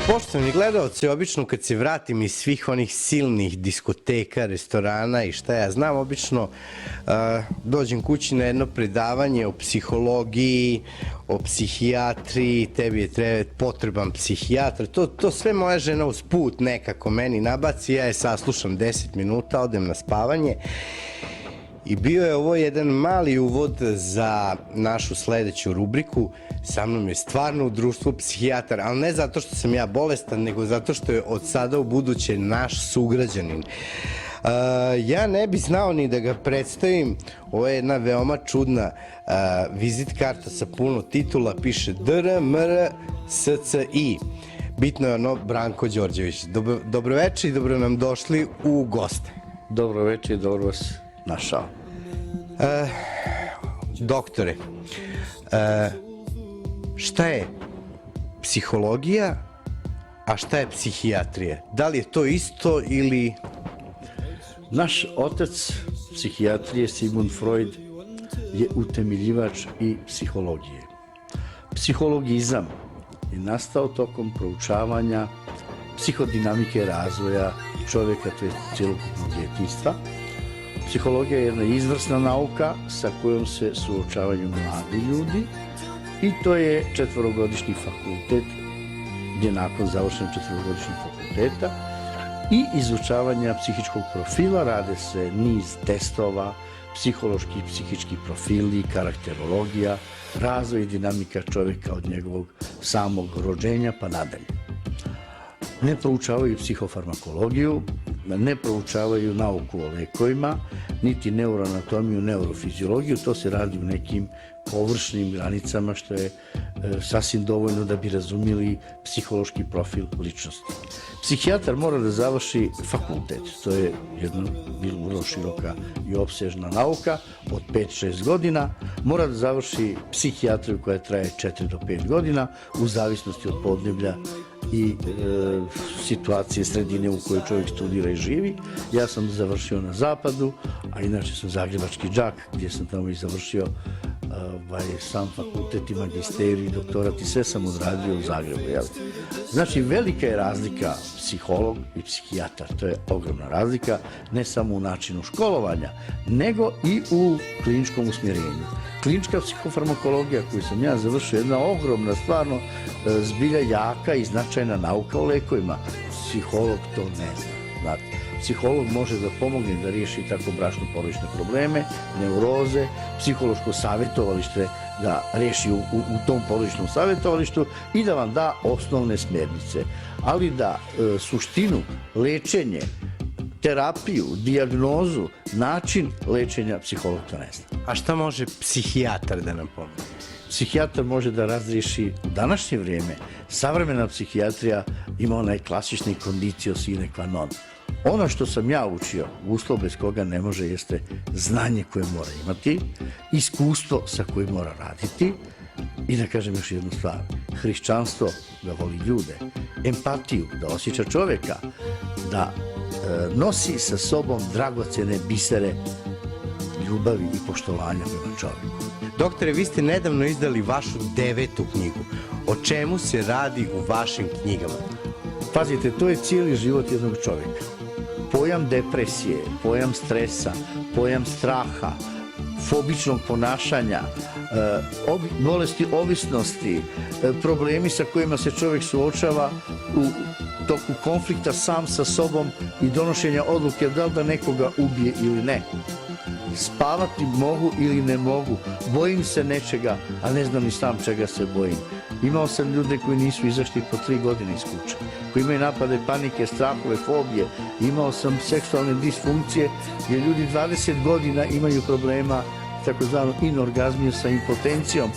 Poštovani gledalci, obično kad se vratim iz svih onih silnih diskoteka, restorana i šta ja znam, obično dođem kući na jedno predavanje o psihologiji, o psihijatriji, tebi je potreban psihijatar, to sve moja žena uz put nekako meni nabaci, ja je saslušam 10 minuta, odem na spavanje. I bio je ovo jedan mali uvod za našu sledeću rubriku. Sa mnom je stvarno u društvu psihijatar, ali ne zato što sam ja bolestan, nego zato što je od sada u buduće naš sugrađanin. Ja ne bi znao ni da ga predstavim. Ovo je jedna veoma čudna vizit karta sa puno titula, piše DRMRSCI. Bitno je ono Branko Đorđević. Dobroveče i dobro nam došli u goste. Dobroveče i dobro vas našao. Doktore, šta je psihologija, a šta je psihijatrija? Da li je to isto ili... Naš otac psihijatrije, Sigmund Freud, je utemeljivač i psihologije. Psihologizam je nastao tokom proučavanja psihodinamike razvoja čoveka, to je cjelokupnog djetinjstva. Psihologija je jedna izvrsna nauka sa kojom se suočavaju mladi ljudi i to je 4-godišnji fakultet, gdje nakon završenog 4-godišnjeg fakulteta i izučavanja psihičkog profila rade se niz testova, psihološki i psihički profili, karakterologija, razvoj i dinamika čovjeka od njegovog samog rođenja pa nadalje. Ne proučavaju psihofarmakologiju, ne proučavaju nauku o lekovima, niti neuroanatomiju, neurofiziologiju, to se radi u nekim površnim granicama što je sasvim dovoljno da bi razumjeli psihološki profil ličnosti. Psihijatar mora da završi fakultet, to je jedna vrlo široka i opsežna nauka od 5-6 godina, mora da završi psihijatriju koja traje 4 do 5 godina u zavisnosti od podneblja i situacije sredine u kojoj čovjek studira i živi. Ja sam završio na zapadu, a inače sam zagrebački đak gdje sam tamo i završio sam fakultet i magisterij i doktorat i sve sam odradio u Zagrebu. Znači, velika je razlika psiholog i psihijatar, to je ogromna razlika, ne samo u načinu školovanja, nego i u kliničkom usmjerenju. Klinička psihofarmakologija koju sam ja završio je jedna ogromna, stvarno zbilja jaka i značajna nauka o lekovima. Psiholog to ne zna, znate. Psiholog može da pomogne da riješi tako brašno-porodične probleme, neuroze, psihološko savjetovalište da riješi u tom porodičnom savjetovalištu i da vam da osnovne smjernice. Ali da suštinu, lečenje, terapiju, dijagnozu, način lečenja psiholog to ne zna. A šta može psihijatar da nam pomogne? Psihijatar može da razriješi u današnje vrijeme. Savremena psihijatrija ima onaj klasični condicio sine qua non. Ono što sam ja učio, uslov bez koga ne može, jeste znanje koje mora imati, iskustvo sa kojim mora raditi i da kažem još jednu stvar, hrišćanstvo da voli ljude, empatiju da osjeća čovjeka, da nosi sa sobom dragocjene bisere ljubavi i poštovanja prema čovjeku. Doktore, vi ste nedavno izdali vašu 9. knjigu. O čemu se radi u vašim knjigama? Pazite, to je cijeli život jednog čovjeka. Pojam depresije, pojam stresa, pojam straha, fobičnog ponašanja, bolesti ovisnosti, problemi sa kojima se čovjek suočava u toku konflikta sam sa sobom i donošenja odluke da li da nekoga ubije ili ne. Spavati mogu ili ne mogu, bojim se nečega, a ne znam ni sam čega se bojim. Imao sam ljude koji nisu izašli po 3 godine iz kuće, koji imaju napade panike, strahove, fobije. Imao sam seksualne disfunkcije gdje ljudi 20 godina imaju problema takozvano inorgazmiju sa impotencijom.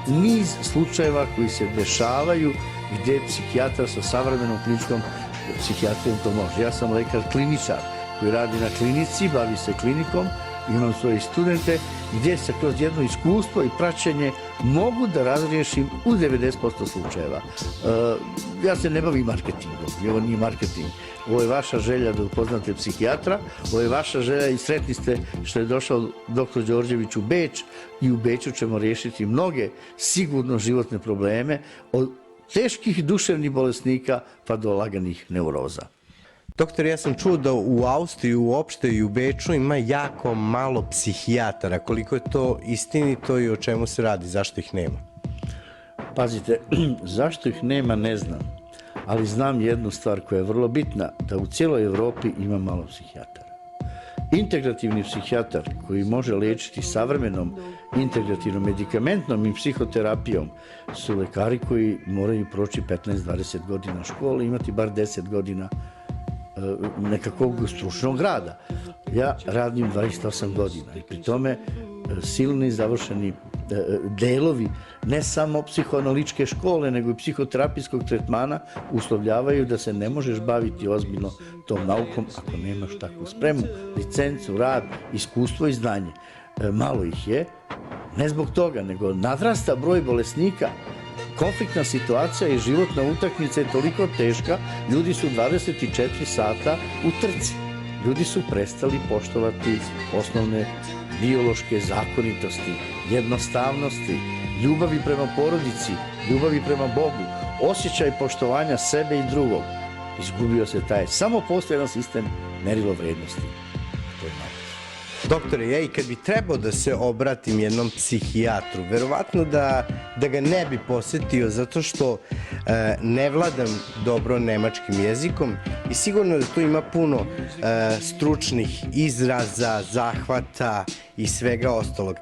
Niz slučajeva koji se dešavaju gdje psihijatar sa savremenom kliničkom psihijatrijom to može. Ja sam lekar kliničar koji radi na klinici, bavi se klinikom, imam svoje studente gdje se kroz jedno iskustvo i praćenje mogu da razriješim u 90% slučajeva. Ja se ne bavim marketingom, ovo nije marketing. Ovo je vaša želja da upoznate psihijatra, ovo je vaša želja i sretni ste što je došao dr. Đorđević u Beč i u Beču ćemo riješiti mnoge sigurno životne probleme od teških duševnih bolesnika pa do laganih neuroza. Doktor, ja sam čuo da u Austriji uopšte i u Beču ima jako malo psihijatara. Koliko je to istinito i o čemu se radi? Zašto ih nema? Pazite, zašto ih nema ne znam, ali znam jednu stvar koja je vrlo bitna, da u cijeloj Evropi ima malo psihijatara. Integrativni psihijatar koji može liječiti savremenom integrativnom medikamentnom i psihoterapijom su lekari koji moraju proći 15-20 godina škole i imati bar 10 godina nekakvog stručnog rada. Ja radim 28 godina i pri tome silni završeni delovi ne samo psihoanalitičke škole, nego i psihoterapijskog tretmana uslovljavaju da se ne možeš baviti ozbiljno tom naukom ako nemaš takvu spremu, licencu, rad, iskustvo i znanje. Malo ih je, ne zbog toga, nego nadrasta broj bolesnika. Konfliktna situacija i životna utakmica je toliko teška, ljudi su 24 sata u trci. Ljudi su prestali poštovati osnovne biološke zakonitosti, jednostavnosti, ljubavi prema porodici, ljubavi prema Bogu, osjećaj poštovanja sebe i drugog. Izgubio se taj samo postojan sistem merilo vrednosti. To je novac. Doktore, ja i kad bi trebao da se obratim jednom psihijatru, verovatno da ga ne bi posetio zato što ne vladam dobro nemačkim jezikom i sigurno da tu ima puno stručnih izraza, zahvata i svega ostalog.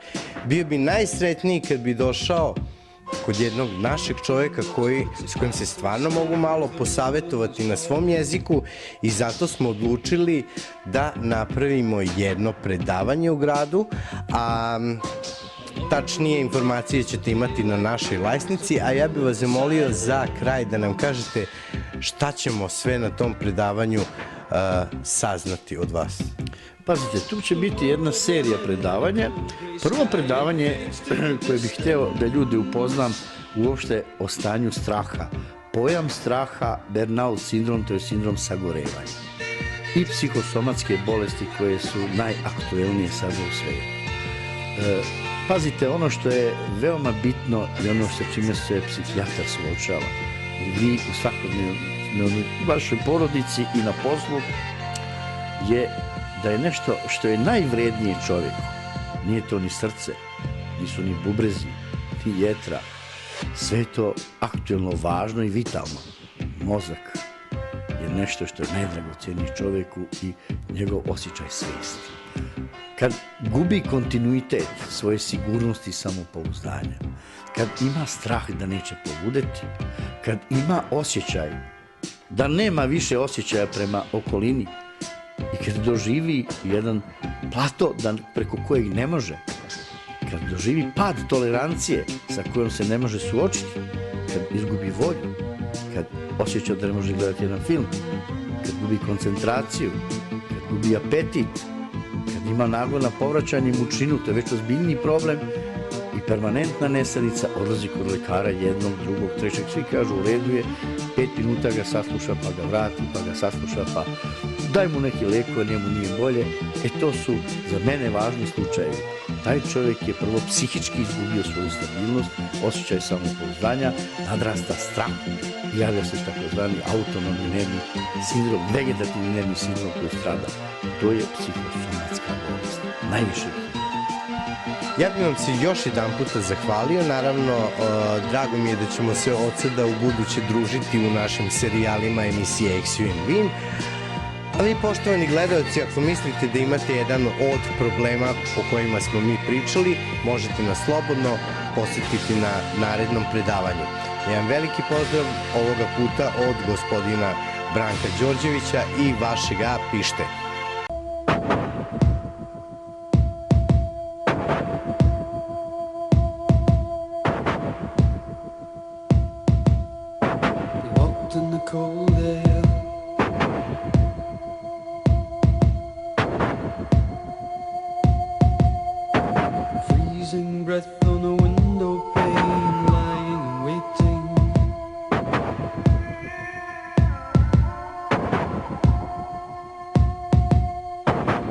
Bio bi najsretniji kad bi došao kod jednog našeg čovjeka s kojim se stvarno mogu malo posavetovati na svom jeziku i zato smo odlučili da napravimo jedno predavanje u gradu, a tačnije informacije ćete imati na našoj lajsnici, a ja bih vas zamolio za kraj da nam kažete šta ćemo sve na tom predavanju saznati od vas. Pazite, tu će biti jedna serija predavanja. Prvo predavanje koje bih hteo da ljudi upoznam uopšte o stanju straha. Pojam straha, burnout sindrom, to je sindrom sagorevanja. I psihosomatske bolesti koje su najaktuelnije sada u svijetu. Pazite, ono što je veoma bitno i ono sa čime se psihijatar suočava, i vi u svakodnevnoj vašoj porodici i na poslu, je da je nešto što je najvrednije čovjeku. Nije to ni srce, nisu ni bubrezi, ni jetra. Sve je to aktuelno važno i vitalno. Mozak je nešto što je najdragocjenije čovjeku i njegov osjećaj svijesti. Kad gubi kontinuitet svoje sigurnosti i samopouzdanja, kad ima strah da neće poludeti, kad ima osjećaj da nema više osjećaja prema okolini, i kad doživi jedan plato preko kojeg ne može, kad doživi pad tolerancije sa kojom se ne može suočiti, kad izgubi volju, kad osjeća da ne može gledati jedan film, kad gubi koncentraciju, kad gubi apetit, kad ima nagon na povraćanje i mučinu, to je već ozbiljni problem i permanentna nesanica, odlazi kod lekara jednog, drugog, trećeg, svi kažu u redu je, 5 minuta ga sasluša, pa ga vrati, pa ga sasluša, pa daj mu neki lijekove, njemu nije bolje. To su za mene važni slučajevi. Taj čovjek je prvo psihički izgubio svoju stabilnost, osjećaj samopouzdanja, nadrasta strah i javlja se takozvani autonomni nervni sindrom, vegetativni nervni sindrom koji strada. To je psihosomatska bolest. Najviše. Ja bih vam se još jedan puta zahvalio, naravno drago mi je da ćemo se od sada u buduće družiti u našim serijalima emisije XU and Win. A vi, poštovani gledalci, ako mislite da imate jedan od problema o kojima smo mi pričali, možete nas slobodno posjetiti na narednom predavanju. Jedan veliki pozdrav ovoga puta od gospodina Branka Đorđevića i vašega Pište. Breath on a window pane, lying and waiting.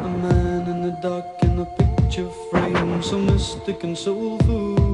A man in the dark in a picture frame, so mystic and soulful.